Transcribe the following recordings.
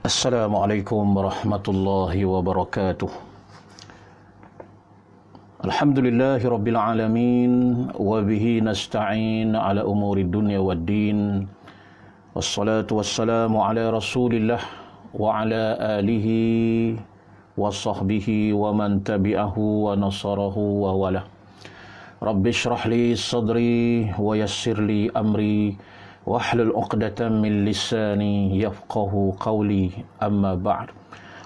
Assalamualaikum warahmatullahi wabarakatuh. Alhamdulillahi rabbil alamin wa bihi nasta'in ala umuri dunya waddin. Wassalatu wassalamu ala Rasulillah wa ala alihi wa sahbihi wa man tabi'ahu wa nasarahu wa wala. Rabbi shrah li sadri wa yassir li amri wahlul 'uqdatam min lisani yafqahu qawli, amma ba'd.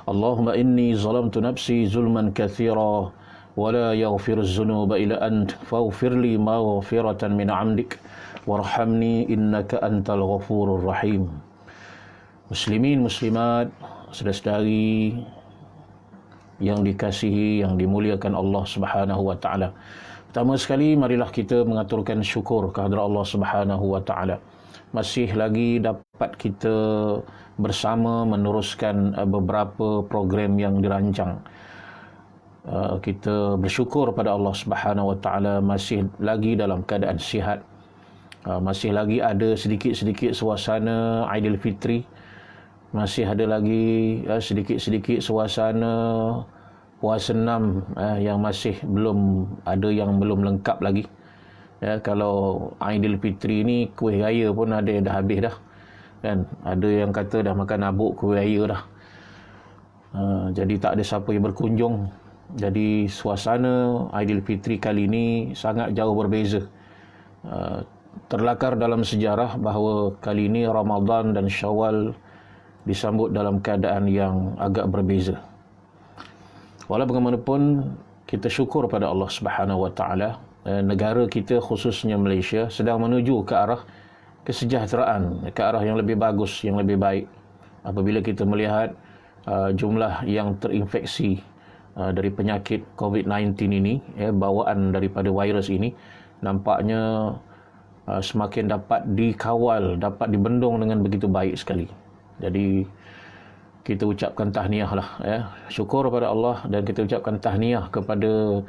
Allahumma inni zalamtu nafsi zulman katsira wa la yaghfiru dzunuba illa ant faghfir li maghfiratan min 'indik warhamni innaka antal ghafurur rahim. Muslimin muslimat, saudara-saudari yang dikasihi, yang dimuliakan Allah Subhanahu wa taala. Pertama sekali, marilah kita mengaturkan syukur kehadrat Allah Subhanahu wa taala. Masih lagi dapat kita bersama meneruskan beberapa program yang dirancang. Kita bersyukur pada Allah Subhanahu wa taala masih lagi dalam keadaan sihat. Masih lagi ada sedikit-sedikit suasana Aidilfitri. Masih ada lagi sedikit-sedikit suasana puasa 6 yang masih belum ada, yang belum lengkap lagi. Ya, kalau Aidilfitri ni kuih raya pun ada yang dah habis dah. Kan? Ada yang kata dah makan abuk kuih raya dah. Jadi tak ada siapa yang berkunjung. Jadi suasana Aidilfitri kali ini sangat jauh berbeza. Terlakar dalam sejarah bahawa kali ini Ramadan dan Syawal disambut dalam keadaan yang agak berbeza. Walau bagaimanapun, kita syukur pada Allah Subhanahu wa taala. Negara kita khususnya Malaysia sedang menuju ke arah kesejahteraan, ke arah yang lebih bagus, yang lebih baik. Apabila kita melihat jumlah yang terinfeksi dari penyakit COVID-19 ini, bawaan daripada virus ini, nampaknya semakin dapat dikawal, dapat dibendung dengan begitu baik sekali. Jadi kita ucapkan tahniah lah, syukur kepada Allah, dan kita ucapkan tahniah kepada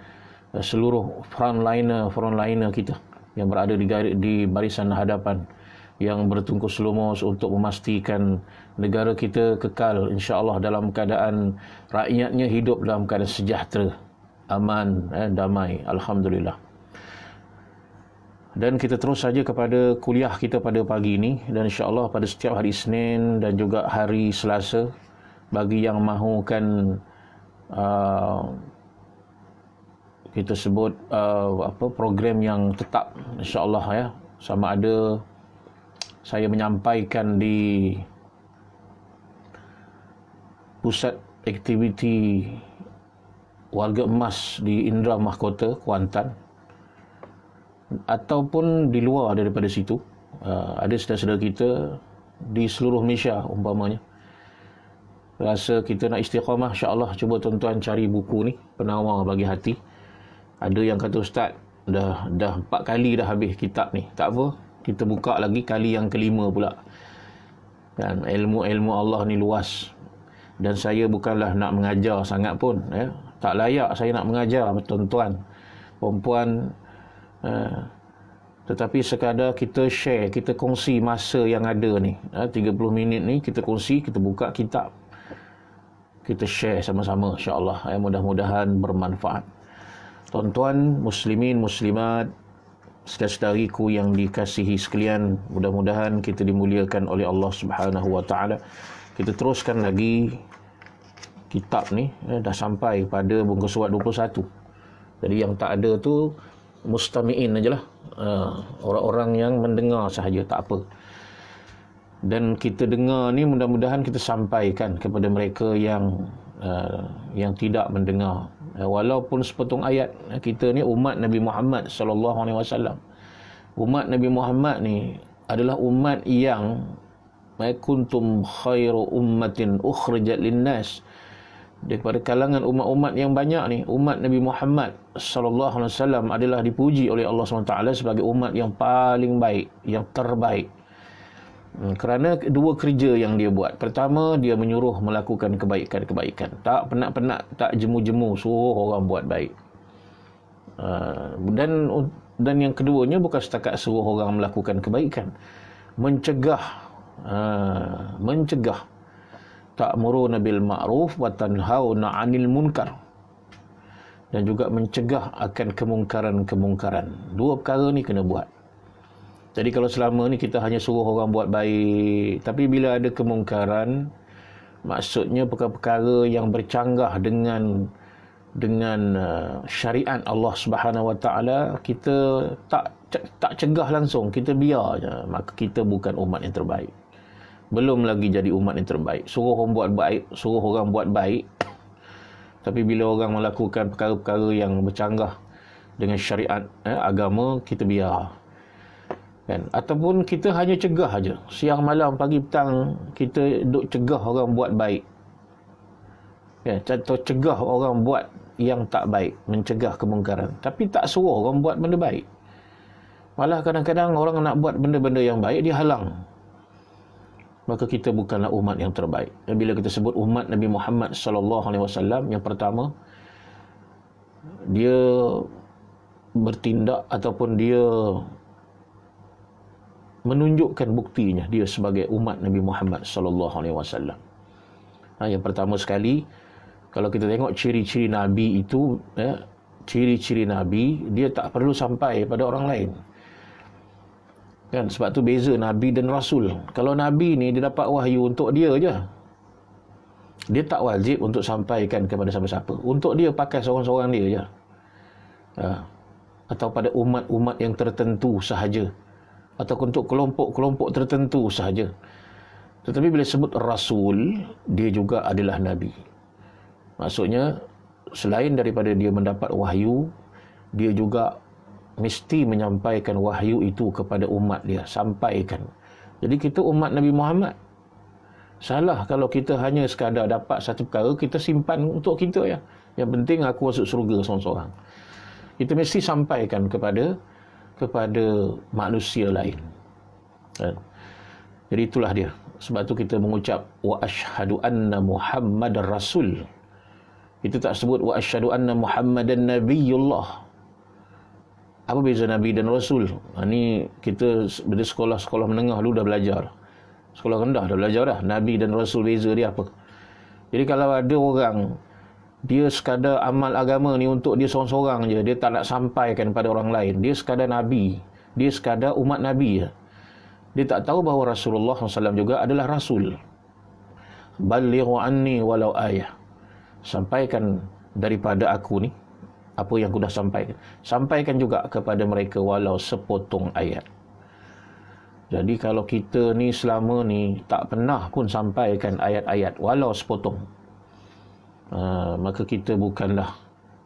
seluruh frontliner kita yang berada di barisan hadapan, yang bertungkus lumus untuk memastikan negara kita kekal insya-Allah dalam keadaan rakyatnya hidup dalam keadaan sejahtera, aman, damai, alhamdulillah. Dan kita terus saja kepada kuliah kita pada pagi ini, dan insya-Allah pada setiap hari Isnin dan juga hari Selasa, bagi yang mahukan kita sebut program yang tetap, insya-Allah, sama ada saya menyampaikan di pusat aktiviti warga emas di Indra Mahkota, Kuantan, ataupun di luar daripada situ. Ada saudara-saudara kita di seluruh Malaysia umpamanya rasa kita nak istiqamah, insya-Allah cuba tuan-tuan cari buku ni, Penawar Bagi Hati. Ada yang kata, Ustaz, dah 4 kali dah habis kitab ni. Tak apa, kita buka lagi kali yang kelima pula. Kan, ilmu Allah ni luas. Dan saya bukanlah nak mengajar sangat pun, tak layak saya nak mengajar tuan-tuan, perempuan, tetapi sekadar kita share, kita kongsi masa yang ada ni. 30 minit ni kita kongsi, kita buka kitab, kita share sama-sama, insya-Allah. Mudah-mudahan bermanfaat. Tuan-tuan, muslimin, muslimat, saudara-saudariku yang dikasihi sekalian, mudah-mudahan kita dimuliakan oleh Allah Subhanahu wa taala. Kita teruskan lagi kitab ni, dah sampai pada muka surat 21. Jadi yang tak ada tu mustami'in ajalah, orang-orang yang mendengar sahaja, tak apa. Dan kita dengar ni mudah-mudahan kita sampaikan kepada mereka yang tidak mendengar. Walaupun sepotong ayat. Kita ni umat Nabi Muhammad sallallahu alaihi wasallam. Umat Nabi Muhammad ni adalah umat yang kuntum khairu ummatin ukhrijat linnas. Daripada kalangan umat-umat yang banyak ni, umat Nabi Muhammad sallallahu alaihi wasallam adalah dipuji oleh Allah SWT sebagai umat yang paling baik, yang terbaik. Kerana dua kerja yang dia buat. Pertama, dia menyuruh melakukan kebaikan-kebaikan. Tak penat-penat, tak jemu-jemu suruh orang buat baik. Dan yang keduanya bukan setakat suruh orang melakukan kebaikan, mencegah ta'muruna bil ma'ruf wa tanhauna 'anil munkar, dan juga mencegah akan kemungkaran-kemungkaran. Dua perkara ni kena buat. Jadi kalau selama ni kita hanya suruh orang buat baik, tapi bila ada kemungkaran, maksudnya perkara-perkara yang bercanggah dengan syariat Allah Subhanahu Wa Taala, kita tak cegah langsung, kita biar je, maka kita bukan umat yang terbaik. Belum lagi jadi umat yang terbaik. Suruh orang buat baik, tapi bila orang melakukan perkara-perkara yang bercanggah dengan syariat agama, kita biar. Kan? Ataupun kita hanya cegah aja. Siang malam pagi petang kita duk cegah orang buat baik. Ya, atau cegah orang buat yang tak baik, mencegah kemungkaran. Tapi tak suruh orang buat benda baik. Malah kadang-kadang orang nak buat benda-benda yang baik, dia halang. Maka kita bukanlah umat yang terbaik. Dan bila kita sebut umat Nabi Muhammad sallallahu alaihi wasallam, yang pertama, dia bertindak ataupun dia menunjukkan buktinya dia sebagai umat Nabi Muhammad sallallahu alaihi wasallam. Yang pertama sekali, kalau kita tengok ciri-ciri Nabi itu, ciri-ciri Nabi, dia tak perlu sampai pada orang lain. Kan, sebab tu beza Nabi dan Rasul. Kalau Nabi ni dia dapat wahyu untuk dia je. Dia tak wajib untuk sampaikan kepada siapa-siapa. Untuk dia pakai seorang-seorang dia je. Atau pada umat-umat yang tertentu sahaja. Atau untuk kelompok-kelompok tertentu sahaja. Tetapi bila sebut Rasul, dia juga adalah Nabi. Maksudnya, selain daripada dia mendapat wahyu, dia juga mesti menyampaikan wahyu itu kepada umat dia. Sampaikan. Jadi kita umat Nabi Muhammad. Salah kalau kita hanya sekadar dapat satu perkara, kita simpan untuk kita ya. Yang penting aku masuk surga seorang-seorang. Kita mesti sampaikan kepada manusia lain. Jadi itulah dia. Sebab tu kita mengucap wa asyhadu anna Muhammadar Rasul. Kita tak sebut wa asyhadu anna Muhammadan Nabiyullah. Apa beza Nabi dan Rasul? Ni kita bila sekolah menengah dulu dah belajar. Sekolah rendah dah belajar dah. Nabi dan Rasul beza dia apa? Jadi kalau ada orang dia sekadar amal agama ni untuk dia seorang-seorang je, dia tak nak sampaikan pada orang lain, dia sekadar Nabi, dia sekadar umat Nabi je, dia tak tahu bahawa Rasulullah SAW juga adalah Rasul. Balighu anni walau ayah. Sampaikan daripada aku ni apa yang aku dah sampaikan. Sampaikan juga kepada mereka walau sepotong ayat. Jadi kalau kita ni selama ni tak pernah pun sampaikan ayat-ayat walau sepotong, maka kita bukanlah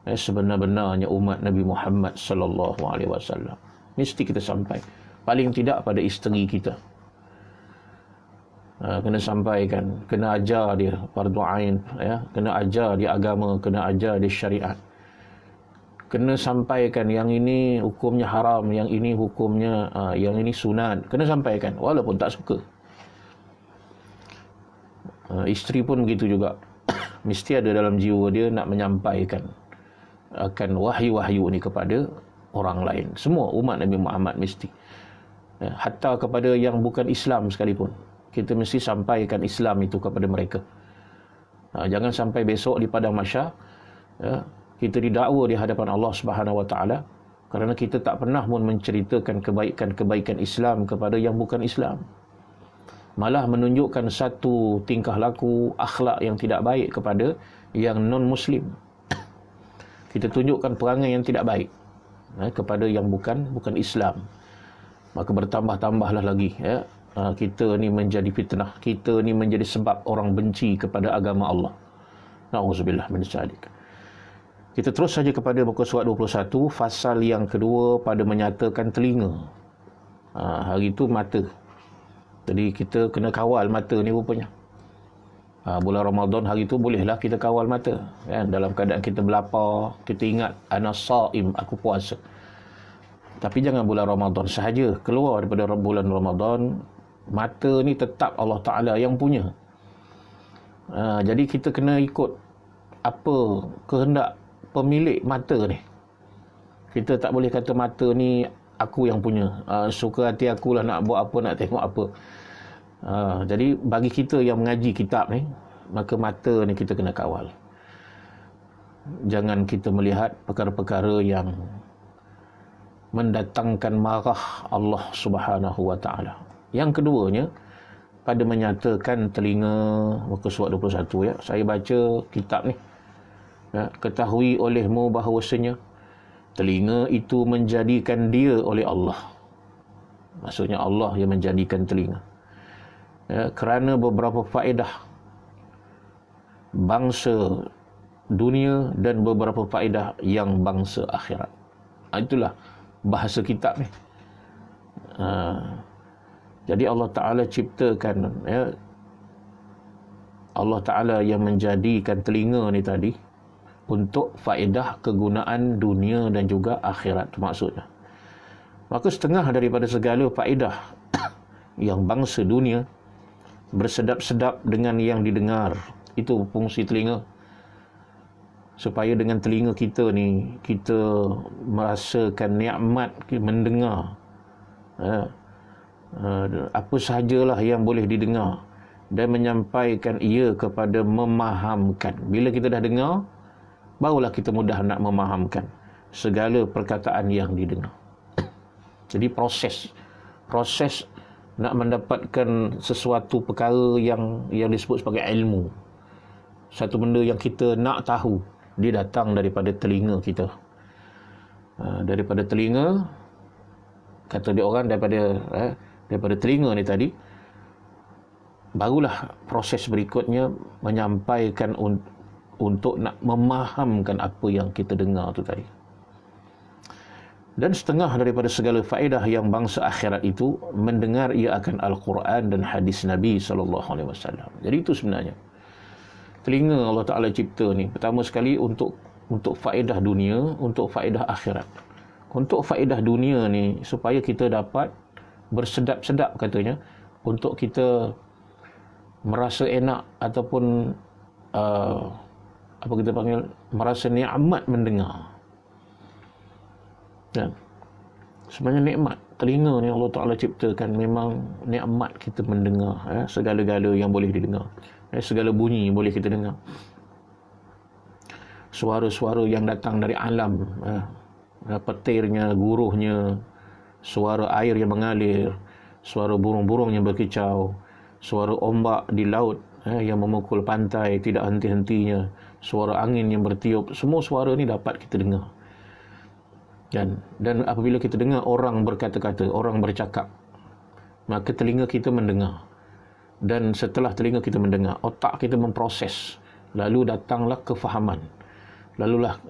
sebenar-benarnya umat Nabi Muhammad sallallahu alaihi wasallam. Mesti kita sampai, paling tidak pada isteri kita. Kena sampaikan, kena ajar dia fardu ain, kena ajar dia agama, kena ajar dia syariat. Kena sampaikan yang ini hukumnya haram, yang ini hukumnya yang ini sunat. Kena sampaikan walaupun tak suka. Isteri pun begitu juga. Mesti ada dalam jiwa dia nak menyampaikan akan wahyu-wahyu ni kepada orang lain. Semua umat Nabi Muhammad mesti. Hatta kepada yang bukan Islam sekalipun, kita mesti sampaikan Islam itu kepada mereka. Jangan sampai besok di padang mahsyar kita didakwa di hadapan Allah Subhanahu Wa Taala kerana kita tak pernah pun menceritakan kebaikan-kebaikan Islam kepada yang bukan Islam. Malah menunjukkan satu tingkah laku akhlak yang tidak baik kepada yang non-Muslim. Kita tunjukkan perangai yang tidak baik kepada yang bukan Islam. Maka bertambah-tambahlah lagi kita ni menjadi fitnah, kita ni menjadi sebab orang benci kepada agama Allah. Na'udzubillah min dzalik. Kita terus saja kepada muka surat 21, fasal yang kedua pada menyatakan telinga. Hari itu mata. Jadi kita kena kawal mata ni rupanya. Bulan Ramadan hari itu bolehlah kita kawal mata. Dalam keadaan kita berlapar, kita ingat ana saim, aku puasa. Tapi jangan bulan Ramadan sahaja. Keluar daripada bulan Ramadan, mata ni tetap Allah Ta'ala yang punya. Jadi kita kena ikut apa kehendak pemilik mata ni. Kita tak boleh kata mata ni aku yang punya. Suka hati akulah nak buat apa, nak tengok apa. Jadi bagi kita yang mengaji kitab ni, maka mata ni kita kena kawal. Jangan kita melihat perkara-perkara yang mendatangkan marah Allah Subhanahu wa taala. Yang keduanya, pada menyatakan telinga, muka surat 21 ya. Saya baca kitab ni. Ya, ketahui olehmu bahawasanya telinga itu menjadikan dia oleh Allah. Maksudnya Allah yang menjadikan telinga. Ya, kerana beberapa faedah bangsa dunia dan beberapa faedah yang bangsa akhirat. Itulah bahasa kitab ni. Jadi Allah Ta'ala ciptakan, ya, Allah Ta'ala yang menjadikan telinga ni tadi untuk faedah kegunaan dunia dan juga akhirat, maksudnya. Maka setengah daripada segala faedah yang bangsa dunia bersedap-sedap dengan yang didengar, itu fungsi telinga. Supaya dengan telinga kita ni, kita merasakan nikmat mendengar apa sahajalah yang boleh didengar dan menyampaikan ia kepada memahamkan. Bila kita dah dengar, barulah kita mudah nak memahamkan segala perkataan yang didengar. Jadi proses nak mendapatkan sesuatu perkara yang disebut sebagai ilmu, satu benda yang kita nak tahu, dia datang daripada telinga kita. Daripada telinga, kata dia orang, daripada telinga ni tadi, barulah proses berikutnya menyampaikan untuk nak memahamkan apa yang kita dengar tu tadi. Dan setengah daripada segala faedah yang bangsa akhirat itu mendengar ia akan Al-Quran dan hadis Nabi SAW. Jadi itu sebenarnya telinga Allah Ta'ala cipta ni, pertama sekali untuk faedah dunia, untuk faedah akhirat. Untuk faedah dunia ni, supaya kita dapat bersedap-sedap katanya, untuk kita merasa enak ataupun apa kita panggil, merasa nikmat mendengar. Dan sebenarnya nikmat telinga ni Allah Ta'ala ciptakan, memang nikmat kita mendengar, segala-gala yang boleh didengar. Segala bunyi boleh kita dengar. Suara-suara yang datang dari alam, petirnya, guruhnya, suara air yang mengalir, suara burung-burung yang berkicau, suara ombak di laut yang memukul pantai tidak henti-hentinya, suara angin yang bertiup, semua suara ni dapat kita dengar. Dan apabila kita dengar orang berkata-kata, orang bercakap, maka telinga kita mendengar. Dan setelah telinga kita mendengar, otak kita memproses, lalu datanglah kefahaman. Lalulah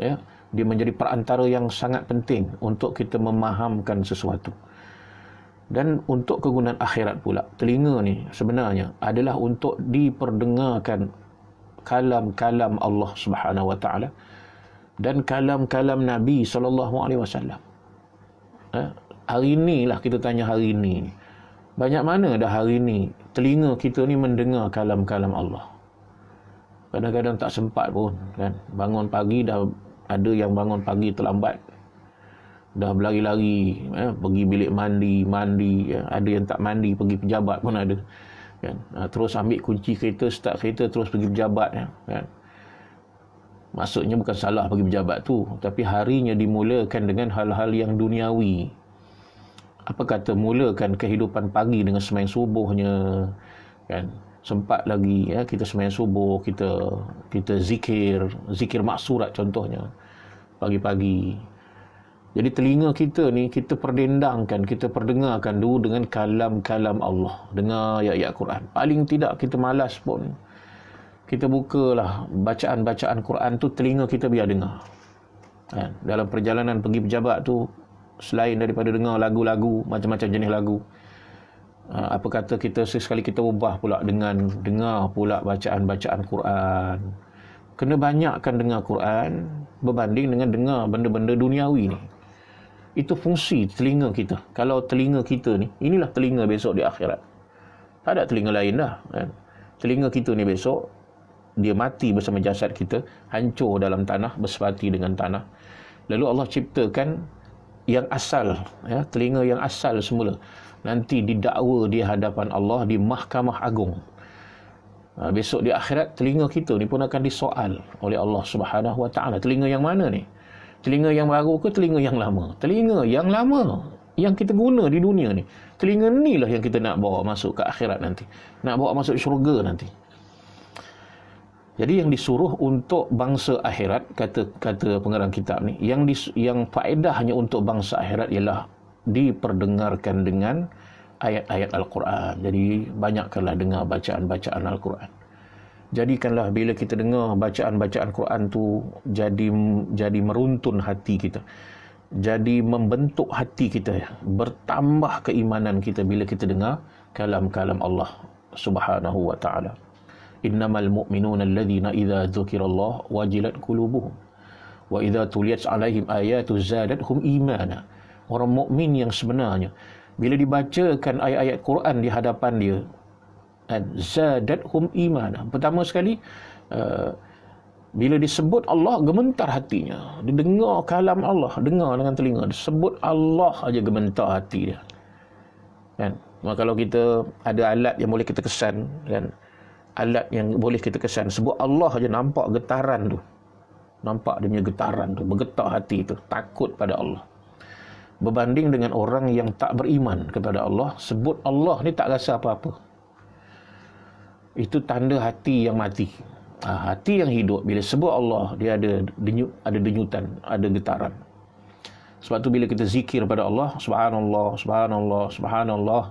dia menjadi perantara yang sangat penting untuk kita memahamkan sesuatu. Dan untuk kegunaan akhirat pula, telinga ni sebenarnya adalah untuk diperdengarkan kalam-kalam Allah Subhanahu wa taala dan kalam-kalam Nabi SAW. Hari inilah kita tanya, hari ini banyak mana dah hari ini telinga kita ni mendengar kalam-kalam Allah? Kadang-kadang tak sempat pun kan. Bangun pagi dah ada yang bangun pagi terlambat, dah berlari-lari pergi bilik mandi, ada yang tak mandi pergi pejabat pun ada kan. Terus ambil kunci kereta, start kereta, terus pergi pejabat kan. Maksudnya bukan salah pergi pejabat tu, tapi harinya dimulakan dengan hal-hal yang duniawi. Apa kata mulakan kehidupan pagi dengan sembahyang subuhnya kan. Sempat lagi kita sembahyang subuh, kita zikir maksurat contohnya pagi-pagi. Jadi telinga kita ni kita perdendangkan, kita perdengarkan dulu dengan kalam-kalam Allah. Dengar ayat-ayat Quran. Paling tidak kita malas pun, kita bukalah bacaan-bacaan Quran tu, telinga kita biar dengar. Dalam perjalanan pergi pejabat tu, selain daripada dengar lagu-lagu, macam-macam jenis lagu, apa kata kita sesekali kita ubah pula dengan dengar pula bacaan-bacaan Quran. Kena banyakkan dengar Quran berbanding dengan dengar benda-benda duniawi ni. Itu fungsi telinga kita. Kalau telinga kita ni, inilah telinga besok di akhirat. Tak ada telinga lain dah kan. Telinga kita ni besok dia mati bersama jasad kita, hancur dalam tanah, bersepati dengan tanah. Lalu Allah ciptakan yang asal, telinga yang asal semula, nanti didakwa di hadapan Allah di Mahkamah Agung. Besok di akhirat telinga kita ni pun akan disoal oleh Allah Subhanahu Wa Taala. Telinga yang mana ni? Telinga yang baru ke telinga yang lama? Telinga yang lama yang kita guna di dunia ni. Telinga ni lah yang kita nak bawa masuk ke akhirat nanti. Nak bawa masuk syurga nanti. Jadi yang disuruh untuk bangsa akhirat, kata pengarang kitab ni, yang faedahnya untuk bangsa akhirat ialah diperdengarkan dengan ayat-ayat Al-Quran. Jadi banyakkanlah dengar bacaan-bacaan Al-Quran. Jadikanlah bila kita dengar bacaan-bacaan Quran tu jadi meruntun hati kita. Jadi membentuk hati kita, bertambah keimanan kita bila kita dengar kalam-kalam Allah Subhanahu wa taala. Innamal mu'minuna alladhina idza dzukirallah wajilat qulubuhum wa idza tuliyat 'alaihim ayatu zadatuhum imana. Orang mukmin yang sebenarnya bila dibacakan ayat-ayat Quran di hadapan dia, zadathum imana. Pertama sekali, bila disebut Allah, gementar hatinya. Dia dengar kalam Allah, dengar dengan telinga. Disebut Allah aja gementar hati dia. Kan? Maka kalau kita ada alat yang boleh kita kesan, kan? Alat yang boleh kita kesan, sebut Allah aja nampak getaran tu. Nampak dia punya getaran tu, bergetar hati tu, takut pada Allah. Berbanding dengan orang yang tak beriman kepada Allah, sebut Allah ni tak rasa apa-apa. Itu tanda hati yang mati. Hati yang hidup, bila sebut Allah, dia ada denyutan, ada getaran. Sebab tu bila kita zikir pada Allah, subhanallah, subhanallah, subhanallah,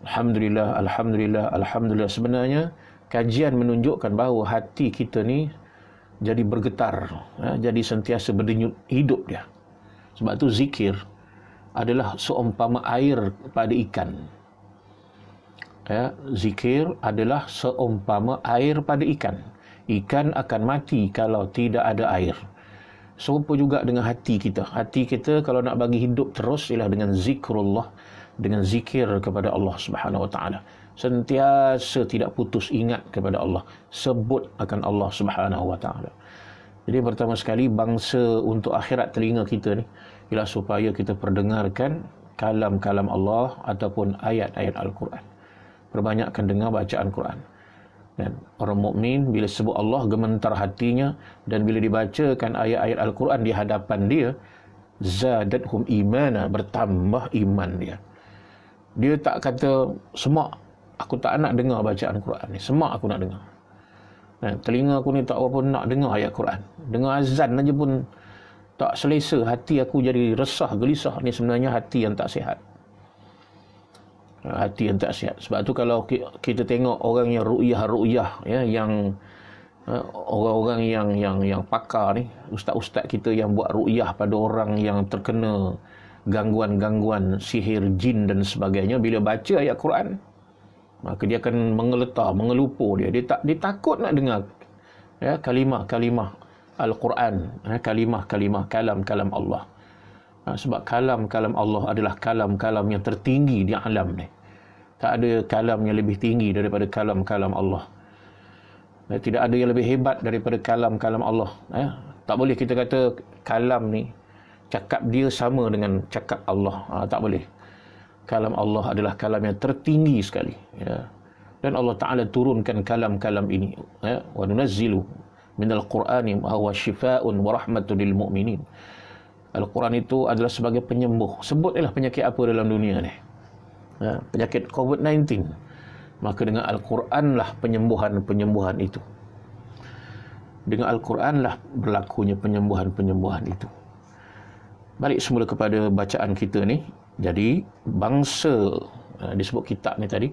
alhamdulillah, alhamdulillah, alhamdulillah, sebenarnya kajian menunjukkan bahawa hati kita ni jadi bergetar, jadi sentiasa berdenyut hidup dia. Sebab tu zikir adalah seumpama air pada ikan. Zikir adalah seumpama air pada ikan. Ikan akan mati kalau tidak ada air. Serupa juga dengan hati kita. Hati kita kalau nak bagi hidup terus ialah dengan zikrullah, dengan zikir kepada Allah Subhanahu Wa Taala. Sentiasa tidak putus ingat kepada Allah, sebut akan Allah Subhanahu Wa Taala. Jadi pertama sekali, bangsa untuk akhirat telinga kita ni ialah supaya kita perdengarkan kalam-kalam Allah ataupun ayat-ayat Al-Quran. Perbanyakkan dengar bacaan Quran. Dan orang mukmin bila sebut Allah, gementar hatinya, dan bila dibacakan ayat-ayat Al-Quran di hadapan dia, zadathum imana, bertambah iman dia. Dia tak kata, semak, aku tak nak dengar bacaan Quran ni, semak aku nak dengar. Dan telinga aku ni tak apa nak dengar ayat Quran. Dengar azan aja pun tak selesa, hati aku jadi resah, gelisah. Ni sebenarnya hati yang tak sihat. Hati yang tak sihat. Sebab tu kalau kita tengok orang yang ru'yah, ya, yang orang-orang yang pakar ni, ustaz-ustaz kita yang buat ru'yah pada orang yang terkena gangguan-gangguan sihir, jin dan sebagainya, bila baca ayat Quran, maka dia akan mengeletar, mengelupur dia. Dia takut nak dengar, ya, kalimah-kalimah Al-Quran, kalimah-kalimah kalam-kalam Allah. Sebab kalam-kalam Allah adalah kalam-kalam yang tertinggi di alam ni. Tak ada kalam yang lebih tinggi daripada kalam-kalam Allah. Tidak ada yang lebih hebat daripada kalam-kalam Allah. Tak boleh kita kata kalam ni, cakap dia sama dengan cakap Allah. Tak boleh. Kalam Allah adalah kalam yang tertinggi sekali. Ya. Dan Allah Ta'ala turunkan kalam-kalam ini. Wa nunazzilu minal Qur'ani ma huwa shifaa'un wa rahmatun lil mu'minin. Al-Quran itu adalah sebagai penyembuh. Sebutlah penyakit apa dalam dunia ni. Penyakit COVID-19. Maka dengan Al-Quran lah penyembuhan-penyembuhan itu. Dengan Al-Quran lah berlakunya penyembuhan-penyembuhan itu. Balik semula kepada bacaan kita ni. Jadi, bangsa, disebut kitab ni tadi,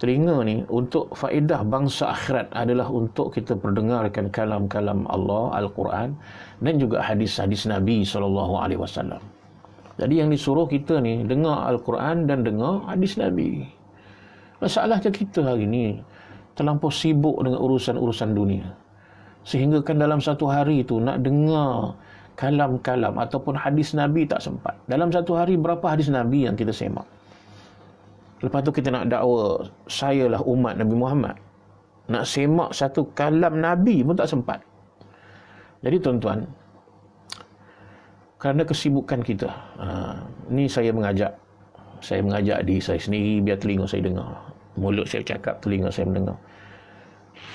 telinga ni untuk faedah bangsa akhirat adalah untuk kita perdengarkan kalam-kalam Allah, Al-Quran, dan juga hadis-hadis Nabi SAW. Jadi yang disuruh kita ni, dengar Al-Quran dan dengar hadis Nabi. Masalahnya kita hari ni terlampau sibuk dengan urusan-urusan dunia. Sehingga kan dalam satu hari tu nak dengar kalam-kalam ataupun hadis Nabi tak sempat. Dalam satu hari berapa hadis Nabi yang kita semak? Lepas tu kita nak dakwa, saya lah umat Nabi Muhammad. Nak semak satu kalam Nabi pun tak sempat. Jadi tuan-tuan, kerana kesibukan kita, ni saya mengajak diri saya sendiri biar telinga saya dengar. Mulut saya cakap, telinga saya mendengar.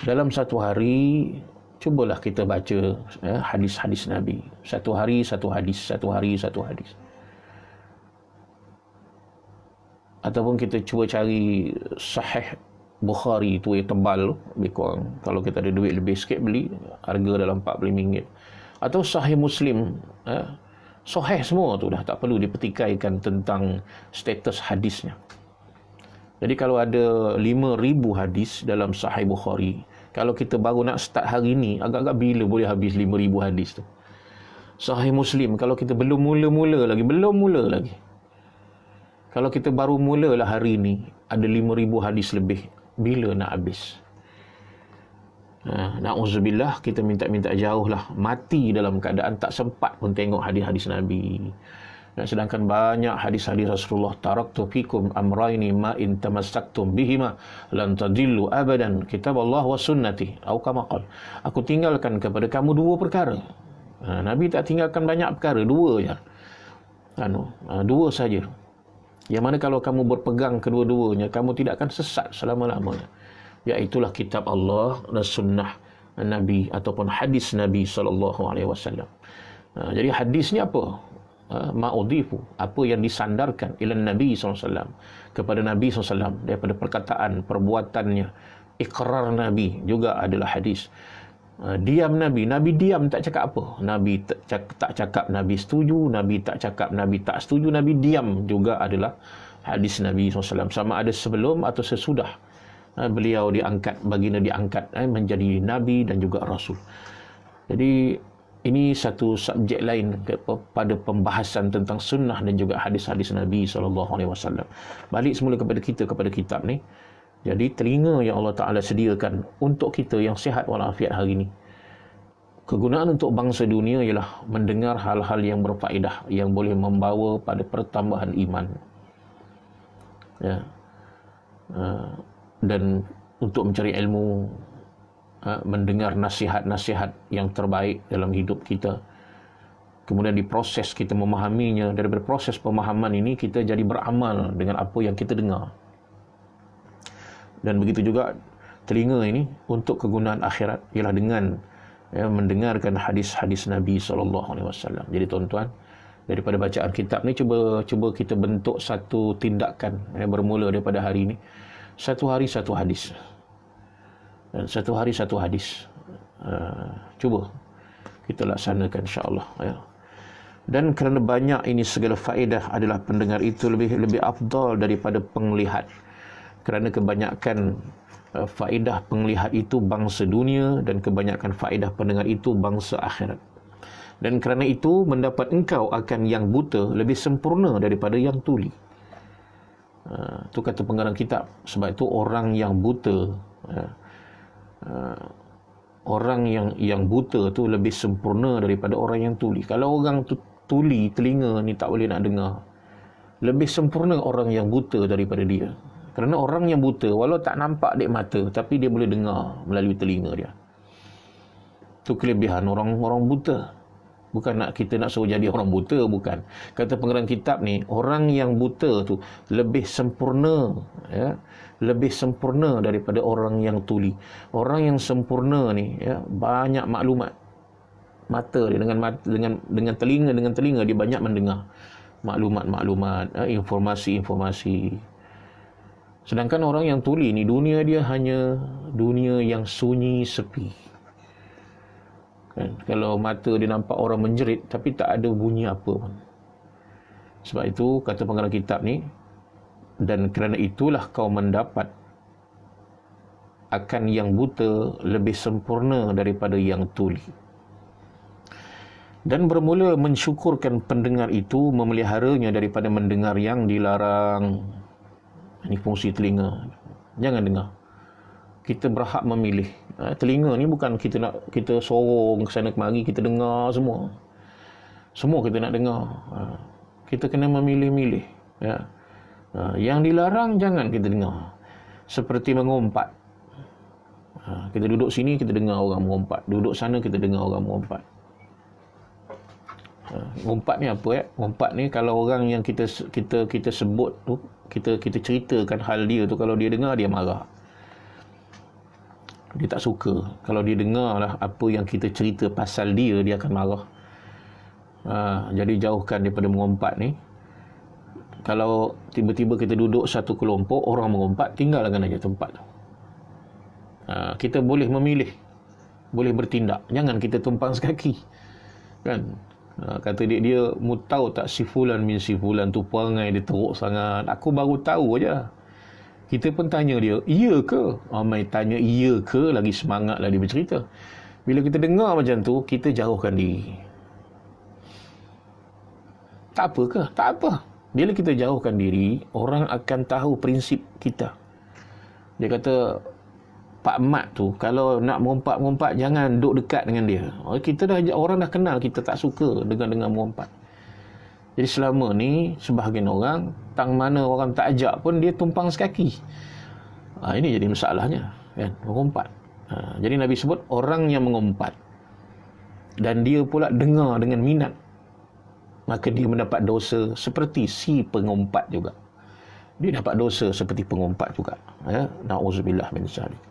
dalam satu hari cubalah kita baca hadis-hadis Nabi. Satu hari satu hadis, satu hari satu hadis. Ataupun kita cuba cari Sahih Bukhari tu yang tebal, lebih kurang. Kalau kita ada duit lebih sikit beli, harga dalam RM40. Atau Sahih Muslim. Sahih semua tu dah, tak perlu dipertikaikan tentang status hadisnya. Jadi kalau ada 5,000 hadis dalam Sahih Bukhari, kalau kita baru nak start hari ni, agak-agak bila boleh habis 5,000 hadis tu? Sahih Muslim, kalau kita belum mula-mula lagi. Kalau kita baru mulalah hari ni, ada 5,000 hadis lebih, bila nak habis? Na'udzubillah, kita minta-minta jauh lah, mati dalam keadaan tak sempat pun tengok hadis-hadis Nabi. Dan sedangkan banyak hadis-hadis Rasulullah, taraktu fikum amraini ma in tamassaktum bihima lan tadillu abadan, kitab Allah wa sunnati, atau kama qala, aku tinggalkan kepada kamu dua perkara. Nabi tak tinggalkan banyak perkara, dua je. Dua saja. Yang mana kalau kamu berpegang kedua-duanya, kamu tidak akan sesat selama-lamanya. Iaitulah kitab Allah dan sunnah Nabi ataupun hadis Nabi SAW. Jadi hadis ni apa? Ma'udhifu, apa yang disandarkan ila Nabi SAW, kepada Nabi SAW daripada perkataan, perbuatannya. Iqrar Nabi juga adalah hadis. Diam Nabi diam, tak cakap apa. Nabi tak cakap Nabi setuju, Nabi tak cakap Nabi tak setuju, Nabi diam juga adalah hadis Nabi SAW. Sama ada sebelum atau sesudah beliau diangkat, baginda diangkat menjadi Nabi dan juga Rasul. Jadi ini satu subjek lain pada pembahasan tentang sunnah dan juga hadis-hadis Nabi SAW. Balik semula kepada kita, kepada kitab ni. Jadi telinga yang Allah Ta'ala sediakan untuk kita yang sihat walafiat hari ini, kegunaan untuk bangsa dunia ialah mendengar hal-hal yang berfaedah, yang boleh membawa pada pertambahan iman. Dan untuk mencari ilmu, mendengar nasihat-nasihat yang terbaik dalam hidup kita. Kemudian diproses, kita memahaminya. Daripada proses pemahaman ini, kita jadi beramal dengan apa yang kita dengar. Dan begitu juga telinga ini untuk kegunaan akhirat, ialah dengan mendengarkan hadis-hadis Nabi SAW. Jadi tuan-tuan, daripada bacaan kitab ni, cuba kita bentuk satu tindakan bermula daripada hari ini. Satu hari satu hadis. Dan satu hari satu hadis. Cuba kita laksanakan insya-Allah. Dan kerana banyak ini segala faedah adalah pendengar itu lebih afdal daripada penglihat. Kerana kebanyakan faedah penglihat itu bangsa dunia dan kebanyakan faedah pendengar itu bangsa akhirat. Dan kerana itu mendapat engkau akan yang buta lebih sempurna daripada yang tuli. Itu kata pengarang kitab. Sebab itu orang yang buta, orang yang buta tu lebih sempurna daripada orang yang tuli. Kalau orang tu tuli, telinga ni tak boleh nak dengar, lebih sempurna orang yang buta daripada dia. Kerana orang yang buta, walau tak nampak dek mata, tapi dia boleh dengar melalui telinga dia. Itu kelebihan orang buta. Bukan kita nak suruh jadi orang buta, bukan. Kata pengarang kitab ni, orang yang buta tu lebih sempurna, lebih sempurna daripada orang yang tuli. Orang yang sempurna ni, banyak maklumat. Mata dia dengan telinga dia banyak mendengar maklumat, informasi. Sedangkan orang yang tuli ni, dunia dia hanya dunia yang sunyi, sepi. Kan? Kalau mata dia nampak orang menjerit, tapi tak ada bunyi apa pun. Sebab itu, kata pengarang kitab ni, dan kerana itulah kau mendapat akan yang buta lebih sempurna daripada yang tuli. Dan bermula mensyukurkan pendengar itu, memeliharanya daripada mendengar yang dilarang. Ini fungsi telinga. Jangan dengar. Kita berhak memilih. Telinga ni bukan kita sorong ke sana kemari, kita dengar semua. Semua kita nak dengar. Kita kena memilih-milih. Yang dilarang jangan kita dengar. Seperti mengumpat. Kita duduk sini, kita dengar orang mengumpat. Duduk sana, kita dengar orang mengumpat. Ngumpat ni apa? Ngumpat ni kalau orang yang kita sebut tu, kita ceritakan hal dia tu, kalau dia dengar, dia marah. Dia tak suka. Kalau dia dengar lah apa yang kita cerita pasal dia akan marah. Jadi jauhkan daripada mengumpat ni. Kalau tiba-tiba kita duduk satu kelompok, orang mengumpat, tinggalkan aja tempat tu. Kita boleh memilih, boleh bertindak. Jangan kita tumpang sekaki. Kan? Kata dia mu tahu tak si fulan min si fulan tu perangai dia teruk sangat. Aku baru tahu aja. Kita pun tanya dia, iya ke? Mai tanya iya ke, lagi semangatlah dia bercerita. Bila kita dengar macam tu, kita jauhkan diri. Tak apa ke? Tak apa. Bila kita jauhkan diri, orang akan tahu prinsip kita. Dia kata, Pak Mat tu, kalau nak mengumpat-ngumpat, jangan duduk dekat dengan dia. Orang dah kenal, kita tak suka dengan mengumpat. Jadi selama ni, sebahagian orang, tang mana orang tak ajak pun, dia tumpang sekaki. Ini jadi masalahnya, kan? Mengumpat. Jadi Nabi sebut, orang yang mengumpat, dan dia pula dengar dengan minat, maka dia mendapat dosa seperti si pengumpat juga. Dia dapat dosa seperti pengumpat juga. Na'udzubillah min dzalik.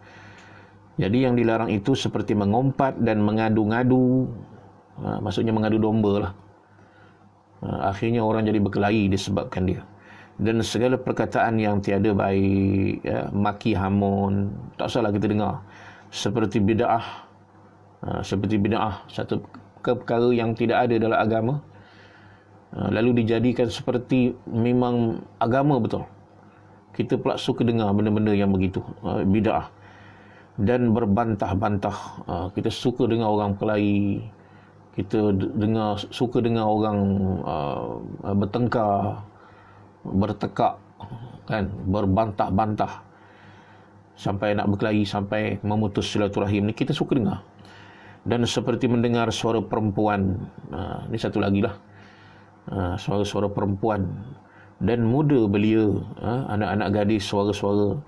Jadi yang dilarang itu seperti mengumpat dan mengadu-ngadu. Maksudnya mengadu domba lah. Akhirnya orang jadi berkelahi disebabkan dia. Dan segala perkataan yang tiada baik, maki hamun, tak salah kita dengar. Seperti bid'ah. Satu perkara yang tidak ada dalam agama. Lalu dijadikan seperti memang agama betul. Kita pula suka dengar benda-benda yang begitu, bid'ah. Dan berbantah-bantah. Kita suka dengar orang berkelahi. Kita suka dengar orang bertengkar, bertekak, kan, berbantah-bantah sampai nak berkelahi, sampai memutus silaturahim ni, kita suka dengar. Dan seperti mendengar suara perempuan. Ni satu lagi lah. Suara-suara perempuan dan muda belia, anak-anak gadis, suara-suara.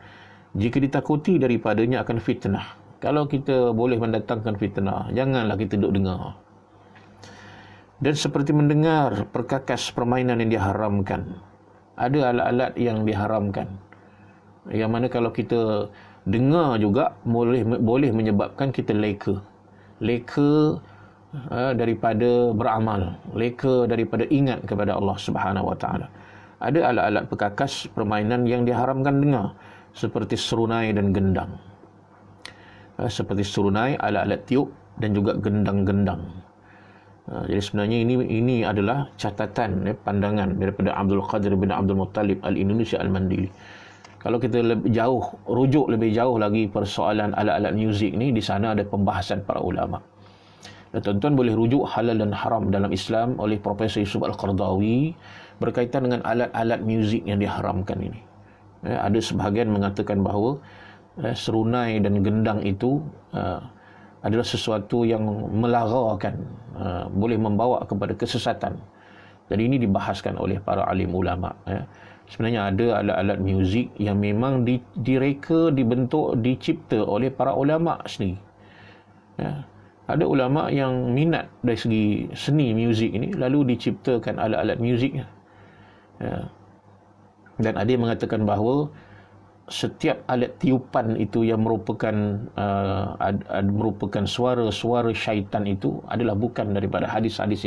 Jika ditakuti daripadanya akan fitnah. Kalau kita boleh mendatangkan fitnah, janganlah kita duduk dengar. Dan seperti mendengar perkakas permainan yang diharamkan. Ada alat-alat yang diharamkan, yang mana kalau kita dengar juga boleh menyebabkan kita leka daripada beramal, leka daripada ingat kepada Allah Subhanahu Wa Taala. Ada alat-alat perkakas permainan yang diharamkan dengar, seperti serunai dan gendang. Seperti serunai, alat-alat tiup dan juga gendang-gendang. Jadi sebenarnya ini adalah catatan, pandangan daripada Abdul Qadir bin Abdul Muttalib Al-Indonesia Al-Mandili. Kalau kita rujuk lebih jauh lagi persoalan alat-alat muzik ni, di sana ada pembahasan para ulama. Dan tuan-tuan boleh rujuk halal dan haram dalam Islam oleh Profesor Yusuf Al-Qardawi berkaitan dengan alat-alat muzik yang diharamkan ini. Ada sebahagian mengatakan bahawa serunai dan gendang itu adalah sesuatu yang melarakan, boleh membawa kepada kesesatan. Jadi ini dibahaskan oleh para alim ulama. Sebenarnya ada alat-alat muzik yang memang direka, dibentuk, dicipta oleh para ulama sendiri. Ada ulama yang minat dari segi seni muzik ini, lalu diciptakan alat-alat muziknya. Dan ada yang mengatakan bahawa setiap alat tiupan itu yang merupakan suara-suara syaitan itu adalah bukan daripada hadis-hadis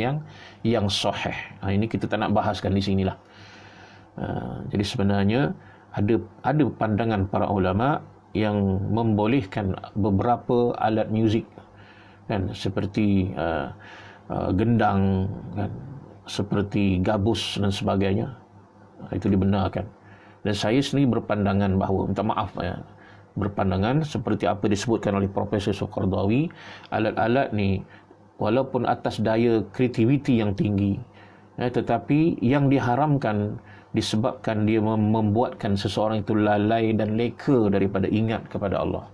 yang sahih. Ini kita tak nak bahaskan di sinilah. Jadi sebenarnya ada pandangan para ulama yang membolehkan beberapa alat muzik, kan, seperti gendang, kan, seperti gabus dan sebagainya. Itu dibenarkan. Dan saya sendiri berpandangan bahawa, berpandangan seperti apa disebutkan oleh Profesor Qardawi, alat-alat ni walaupun atas daya kreativiti yang tinggi, tetapi yang diharamkan disebabkan dia membuatkan seseorang itu lalai dan leka daripada ingat kepada Allah.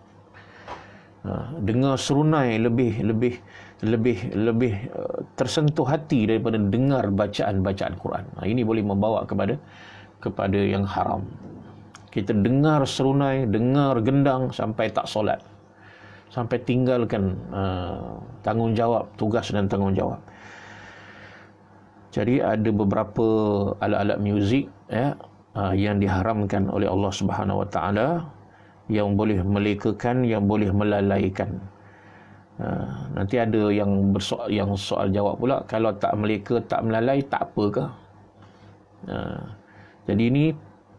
Dengar serunai lebih tersentuh hati daripada dengar bacaan Quran. Ini boleh membawa kepada yang haram. Kita dengar serunai, dengar gendang sampai tak solat, sampai tinggalkan tanggungjawab, tugas dan tanggungjawab. Jadi ada beberapa alat-alat muzik yang diharamkan oleh Allah Subhanahu Wa Taala, yang boleh melekakan, yang boleh melalaikan. Nanti ada yang soal jawab pula, kalau tak meleka, tak melalai, tak apakah? Jadi ini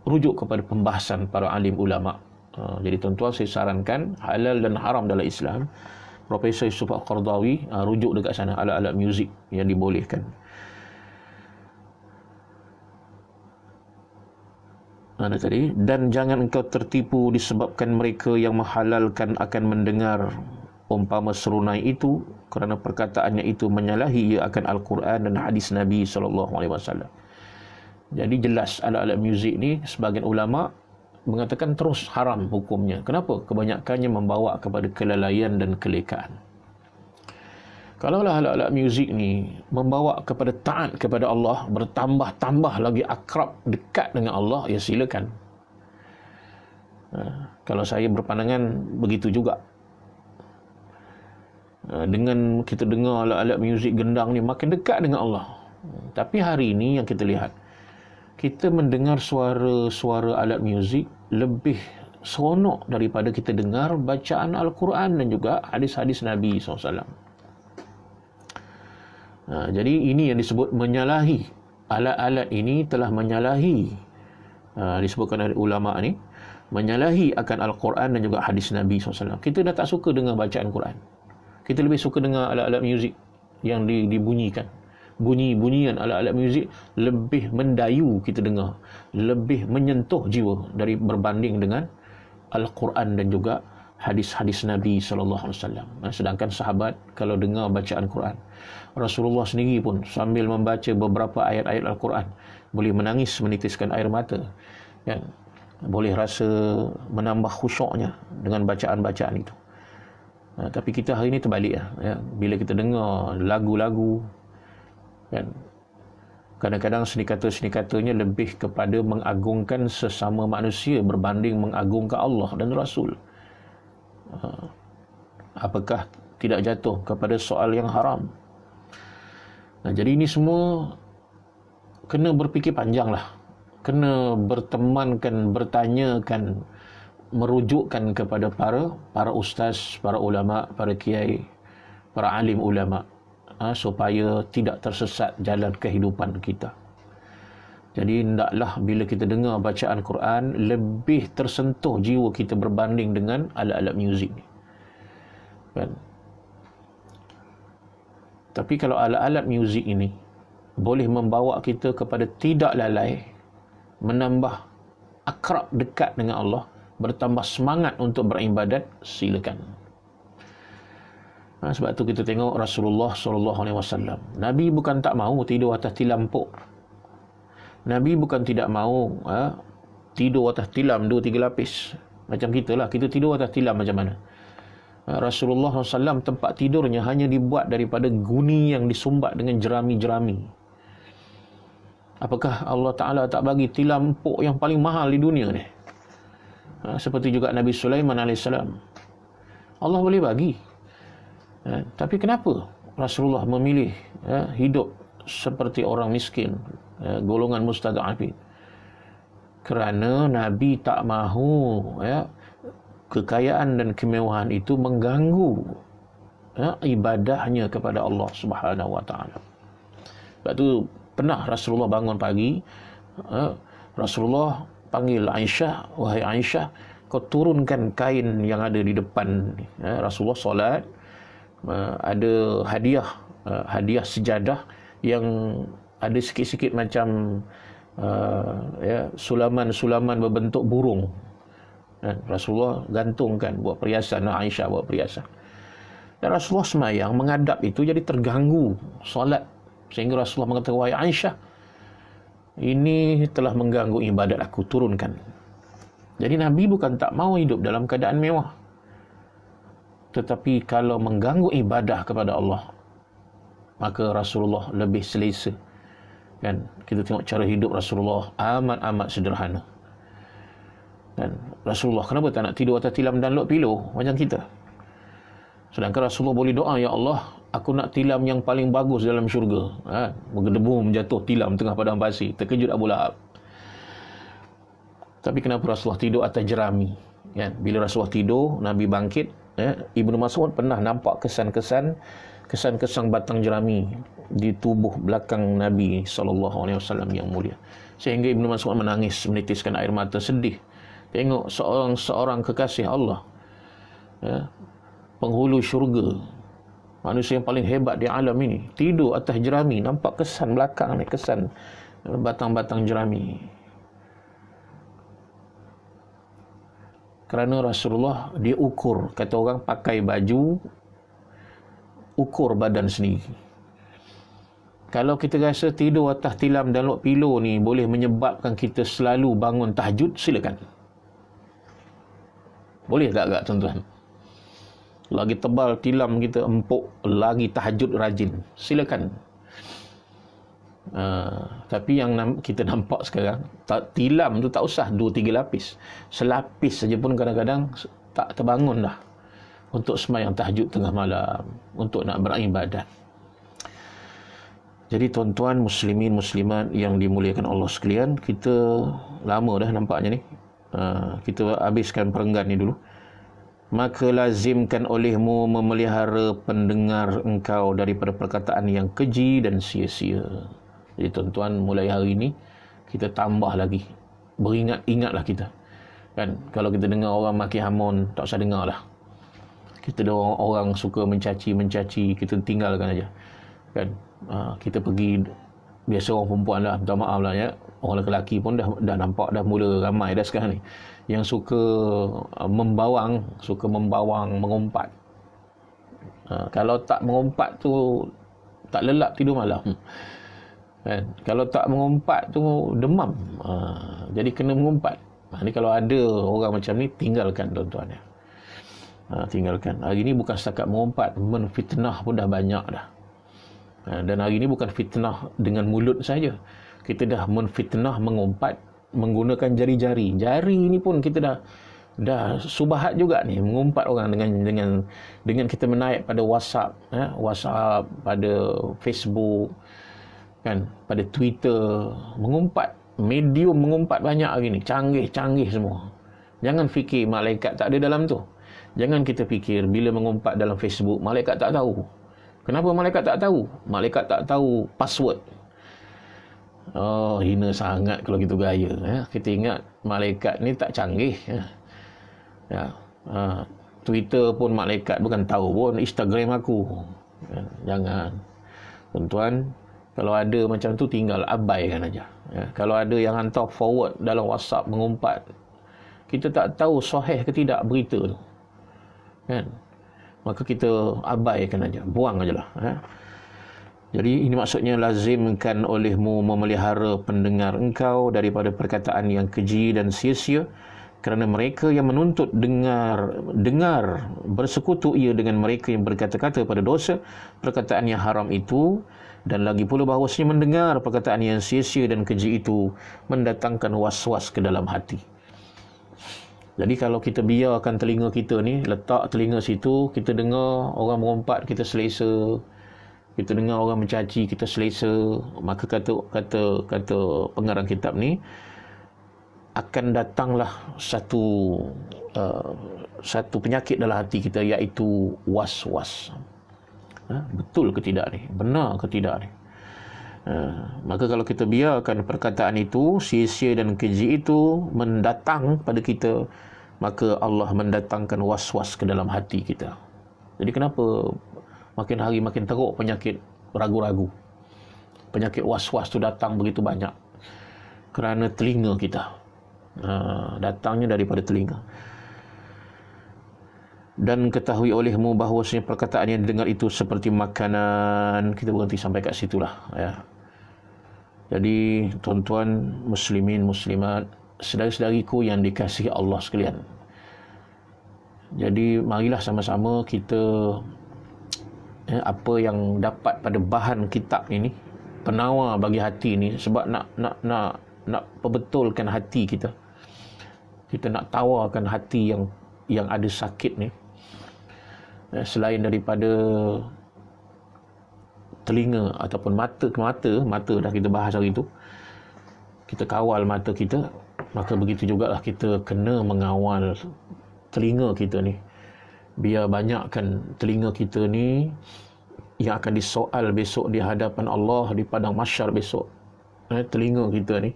rujuk kepada pembahasan para alim ulama. Jadi tuan-tuan, saya sarankan halal dan haram dalam Islam, Profesor Yusuf Al-Qaradawi rujuk dekat sana, alat-alat muzik yang dibolehkan. Ada tadi, dan jangan engkau tertipu disebabkan mereka yang menghalalkan akan mendengar umpama serunai itu, kerana perkataannya itu menyalahi ia akan Al-Quran dan hadis Nabi SAW. Jadi jelas alat-alat muzik ni sebahagian ulama mengatakan terus haram hukumnya. Kenapa? Kebanyakannya membawa kepada kelalaian dan kelekaan. Kalaulah alat-alat muzik ni membawa kepada taat kepada Allah, bertambah-tambah lagi akrab, dekat dengan Allah, ya silakan. Kalau saya berpandangan begitu juga. Dengan kita dengar alat-alat muzik gendang ni, makin dekat dengan Allah. Tapi hari ini yang kita lihat, kita mendengar suara-suara alat muzik lebih seronok daripada kita dengar bacaan Al-Quran dan juga hadis-hadis Nabi SAW. Jadi ini yang disebut menyalahi. Alat-alat ini telah menyalahi, disebutkan oleh ulama ni, menyalahi akan Al-Quran dan juga hadis Nabi SAW. Kita dah tak suka dengar bacaan Quran. Kita lebih suka dengar alat-alat muzik yang dibunyikan. Bunyi-bunyian alat-alat muzik lebih mendayu kita dengar, lebih menyentuh jiwa dari berbanding dengan Al-Quran dan juga hadis-hadis Nabi SAW. Sedangkan sahabat kalau dengar bacaan Quran, Rasulullah sendiri pun sambil membaca beberapa ayat-ayat Al-Quran boleh menangis, menitiskan air mata, kan? Boleh rasa menambah khusyuknya dengan bacaan-bacaan itu. Tapi kita hari ini terbalik, ya. Bila kita dengar lagu-lagu, kan, kadang-kadang seni-kata-seni-katanya lebih kepada mengagungkan sesama manusia berbanding mengagungkan Allah dan Rasul. Apakah tidak jatuh kepada soal yang haram? Jadi ini semua kena berfikir panjanglah, kena bertemankan, bertanyakan, merujukkan kepada para ustaz, para ulama, para kiai, para alim ulama, supaya tidak tersesat jalan kehidupan kita. Jadi hendaklah bila kita dengar bacaan Quran, lebih tersentuh jiwa kita berbanding dengan alat-alat muzik ni, kan? Tapi kalau alat-alat muzik ini boleh membawa kita kepada tidak lalai, menambah akrab dekat dengan Allah, bertambah semangat untuk beribadat, silakan. Sebab tu kita tengok Rasulullah SAW. Nabi bukan tak mahu tidur atas tilam pok. Nabi bukan tidak mahu tidur atas tilam 2-3 lapis. Macam kita lah, kita tidur atas tilam macam mana. Rasulullah SAW tempat tidurnya hanya dibuat daripada guni yang disumbat dengan jerami-jerami. Apakah Allah Ta'ala tak bagi tilam pok yang paling mahal di dunia ni? Seperti juga Nabi Sulaiman AS. Allah boleh bagi. Tapi kenapa Rasulullah memilih hidup seperti orang miskin, golongan mustada'afin? Kerana Nabi tak mahu kekayaan dan kemewahan itu mengganggu ibadahnya kepada Allah Subhanahu Wa Taala. Sebab tu pernah Rasulullah bangun pagi, Rasulullah panggil Aisyah, wahai Aisyah, kau turunkan kain yang ada di depan. Rasulullah solat, ada hadiah sejadah yang ada sikit-sikit macam sulaman-sulaman berbentuk burung. Rasulullah gantungkan, buat perhiasan. Aisyah buat perhiasan. Dan Rasulullah semayang menghadap itu, jadi terganggu solat, sehingga Rasulullah mengatakan, wahai Aisyah, ini telah mengganggu ibadat aku, turunkan. Jadi Nabi bukan tak mahu hidup dalam keadaan mewah, tetapi kalau mengganggu ibadah kepada Allah, maka Rasulullah lebih selesa. Kan? Kita tengok cara hidup Rasulullah amat-amat sederhana. Dan Rasulullah kenapa tak nak tidur atas tilam dan lok pilu macam kita? Sedangkan Rasulullah boleh doa, ya Allah, aku nak tilam yang paling bagus dalam syurga. Bergedebu menjatuh tilam tengah padang pasir. Terkejut Abu Lahab. Tapi kenapa Rasulullah tidur atas jerami? Kan? Bila Rasulullah tidur, Nabi bangkit. Ibnu Mas'ud pernah nampak kesan-kesan batang jerami di tubuh belakang Nabi SAW yang mulia. Sehingga Ibnu Mas'ud menangis, menitiskan air mata sedih. Tengok seorang kekasih Allah, penghulu syurga, manusia yang paling hebat di alam ini, tidur atas jerami, nampak kesan belakang ni, kesan batang-batang jerami. Kerana Rasulullah dia ukur, kata orang pakai baju, ukur badan sendiri. Kalau kita rasa tidur atas tilam dan lok pilo ni boleh menyebabkan kita selalu bangun tahajud, silakan. Boleh tak tuan-tuan? Lagi tebal tilam kita empuk, lagi tahajud rajin, silakan. Tapi yang kita nampak sekarang, tilam tu tak usah 2-3 lapis, selapis saja pun kadang-kadang tak terbangun dah untuk sembahyang tahajud tengah malam, untuk nak beribadat. Jadi tuan-tuan muslimin muslimat yang dimuliakan Allah sekalian, kita lama dah nampaknya ni. Kita habiskan perenggan ni dulu. Maka lazimkan olehmu memelihara pendengar engkau daripada perkataan yang keji dan sia-sia. Jadi tuan-tuan, mulai hari ini kita tambah lagi, beringat-ingatlah kita. Kan, kalau kita dengar orang maki hamun, tak usah dengar lah. Kita dengar orang suka mencaci, kita tinggalkan aja. Kan, kita pergi, biasa orang perempuan lah, minta maaf lah ya, orang lelaki pun dah nampak, dah mula ramai dah sekarang ni yang suka membawang, mengumpat. Kalau tak mengumpat tu tak lelap tidur malam. Kan? Kalau tak mengumpat tu demam. Jadi kena mengumpat. Ni kalau ada orang macam ni, tinggalkan tuan-tuan ya. Tinggalkan. Hari ni bukan setakat mengumpat, menfitnah pun dah banyak dah. Dan hari ni bukan fitnah dengan mulut saja. Kita dah menfitnah, mengumpat menggunakan jari-jari. Jari ni pun kita dah subahat juga ni, mengumpat orang dengan kita menaik pada WhatsApp, WhatsApp, pada Facebook, kan, pada Twitter, mengumpat, medium mengumpat banyak hari ni, canggih semua. Jangan fikir malaikat tak ada dalam tu. Jangan kita fikir bila mengumpat dalam Facebook malaikat tak tahu. Kenapa malaikat tak tahu? Malaikat tak tahu password. Oh, hina sangat kalau gitu gaya. Kita ingat malaikat ni tak canggih. Twitter pun malaikat bukan tahu pun Instagram aku. Jangan. Tuan-tuan, kalau ada macam tu tinggal abaikan aja. Kalau ada yang hantar forward dalam WhatsApp mengumpat, kita tak tahu sahih ke tidak berita tu. Kan? Maka kita abaikan aja, buang ajalah. Jadi ini maksudnya, lazimkan olehmu memelihara pendengar engkau daripada perkataan yang keji dan sia-sia, kerana mereka yang menuntut dengar bersekutu ia dengan mereka yang berkata-kata pada dosa perkataan yang haram itu, dan lagi pula bahawasanya mendengar perkataan yang sia-sia dan keji itu mendatangkan was-was ke dalam hati. Jadi kalau kita biarkan telinga kita ni, letak telinga situ, kita dengar orang mengumpat, kita selesa, kita dengar orang mencaci, kita selesa, maka kata pengarang kitab ni, akan datanglah satu penyakit dalam hati kita, iaitu was-was. Betul ke tidak ni? Benar ke tidak ni? Maka kalau kita biarkan perkataan itu, sia-sia dan keji itu mendatang pada kita, maka Allah mendatangkan was-was ke dalam hati kita. Jadi kenapa makin hari makin teruk penyakit ragu-ragu, penyakit was-was tu datang begitu banyak? Kerana telinga kita. Datangnya daripada telinga. Dan ketahui olehmu bahawasanya perkataan yang didengar itu seperti makanan. Kita berhenti sampai kat situlah ya. Jadi tuan-tuan muslimin muslimat, saudara-saudariku yang dikasihi Allah sekalian, jadi marilah sama-sama kita apa yang dapat pada bahan kitab ini, penawar bagi hati ini, sebab nak perbetulkan hati kita. Kita nak tawarkan hati yang ada sakit ni. Selain daripada telinga ataupun mata dah kita bahas hari itu, kita kawal mata kita, maka begitu jugalah kita kena mengawal telinga kita ni. Biar banyakkan telinga kita ni yang akan disoal besok di hadapan Allah di padang mahsyar besok. Telinga kita ni,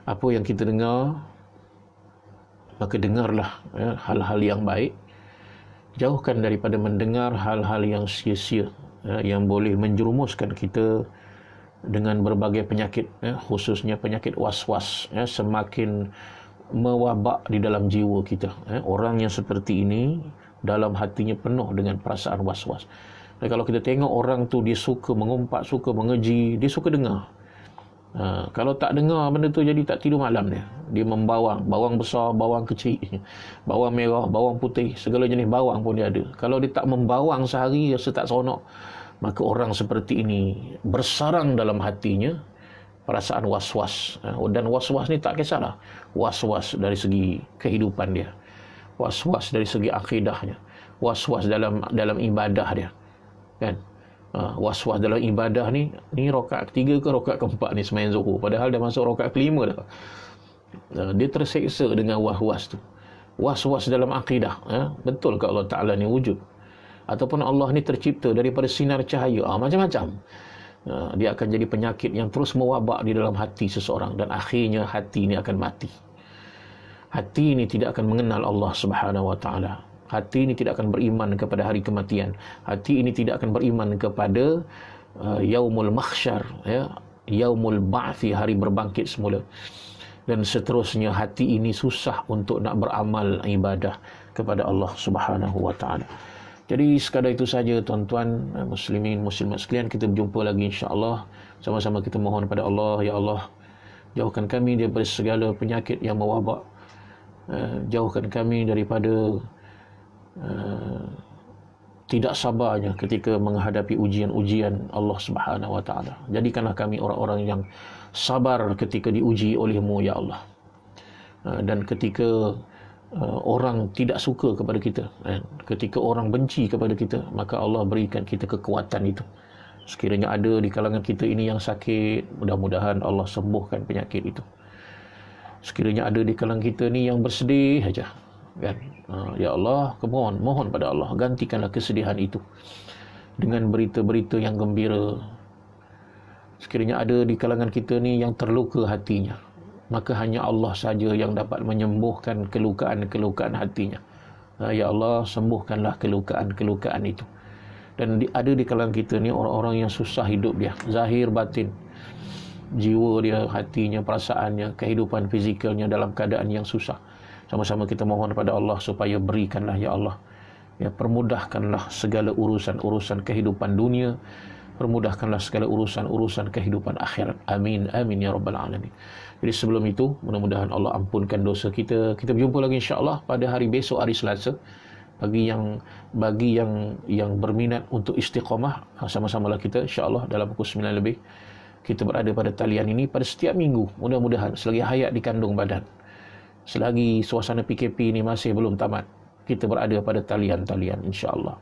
apa yang kita dengar, maka dengarlah hal-hal yang baik. Jauhkan daripada mendengar hal-hal yang sia-sia, yang boleh menjerumuskan kita dengan berbagai penyakit, khususnya penyakit was-was, semakin mewabak di dalam jiwa kita. Orang yang seperti ini dalam hatinya penuh dengan perasaan was-was. Dan kalau kita tengok orang tu, dia suka mengumpat, suka mengeji, dia suka dengar. Kalau tak dengar benda tu, jadi tak tidur malam dia. Dia membawang, bawang besar, bawang kecil, bawang merah, bawang putih, segala jenis bawang pun dia ada. Kalau dia tak membawang sehari, rasa tak seronok, maka orang seperti ini bersarang dalam hatinya perasaan was-was. Dan was-was ni tak kisahlah was-was dari segi kehidupan dia, was-was dari segi akidahnya, was-was dalam ibadah dia, kan? Was-was dalam ibadah ni rakaat ketiga ke rakaat keempat ni sembahyang zuhur, padahal dah masuk rakaat kelima dah. Dia terseksa dengan was-was tu. Was-was dalam akidah, betul ke Allah Ta'ala ni wujud, ataupun Allah ni tercipta daripada sinar cahaya, macam-macam. Dia akan jadi penyakit yang terus mewabak di dalam hati seseorang, dan akhirnya hati ni akan mati. Hati ini tidak akan mengenal Allah Subhanahu wa Ta'ala. Hati ini tidak akan beriman kepada hari kematian. Hati ini tidak akan beriman kepada yaumul mahsyar, yaumul ba'thi, hari berbangkit semula. Dan seterusnya, hati ini susah untuk nak beramal ibadah kepada Allah Subhanahu wa Ta'ala. Jadi sekadar itu saja tuan-tuan muslimin muslimat sekalian, kita berjumpa lagi insya-Allah. Sama-sama kita mohon pada Allah, ya Allah, jauhkan kami daripada segala penyakit yang mewabak. Jauhkan kami daripada tidak sabarnya ketika menghadapi ujian-ujian Allah Subhanahu wa Ta'ala. Jadikanlah kami orang-orang yang sabar ketika diuji oleh-Mu, ya Allah. Dan ketika orang tidak suka kepada kita, ketika orang benci kepada kita, maka Allah berikan kita kekuatan itu. Sekiranya ada di kalangan kita ini yang sakit, mudah-mudahan Allah sembuhkan penyakit itu. Sekiranya ada di kalangan kita ni yang bersedih saja, kan? Ya Allah, mohon pada Allah, gantikanlah kesedihan itu dengan berita-berita yang gembira. Sekiranya ada di kalangan kita ni yang terluka hatinya, maka hanya Allah saja yang dapat menyembuhkan kelukaan-kelukaan hatinya. Ya Allah, sembuhkanlah kelukaan-kelukaan itu. Dan ada di kalangan kita ni orang-orang yang susah hidup dia, zahir batin, jiwa dia, hatinya, perasaannya, kehidupan fizikalnya dalam keadaan yang susah. Sama-sama kita mohon kepada Allah supaya berikanlah, ya Allah, ya, permudahkanlah segala urusan-urusan kehidupan dunia, permudahkanlah segala urusan-urusan kehidupan akhirat. Amin, amin ya rabbal alamin. Jadi sebelum itu, mudah-mudahan Allah ampunkan dosa kita. Kita berjumpa lagi insya-Allah pada hari besok, hari Selasa. Bagi yang berminat untuk istiqamah, sama-samalah kita insya-Allah dalam pukul 9 lebih kita berada pada talian ini pada setiap minggu. Mudah-mudahan selagi hayat dikandung badan, selagi suasana PKP ini masih belum tamat, kita berada pada talian-talian insya-Allah.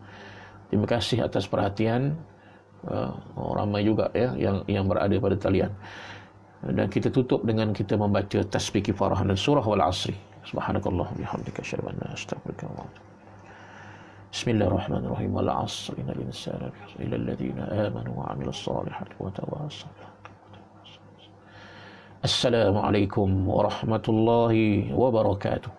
Terima kasih atas perhatian. Ramai juga ya yang berada pada talian. Dan kita tutup dengan kita membaca tasbih kifarah dan surah wal asri. Subhanakallah bihamdika asyhadu an la ilaha illa anta astaghfiruka wa atubu ilaik. Bismillahirrahmanirrahim. Wal 'asri innal insana lafi khusr illa alladziina aamanu wa 'amilus salihati wa tawassaw. Assalamualaikum warahmatullahi wabarakatuh.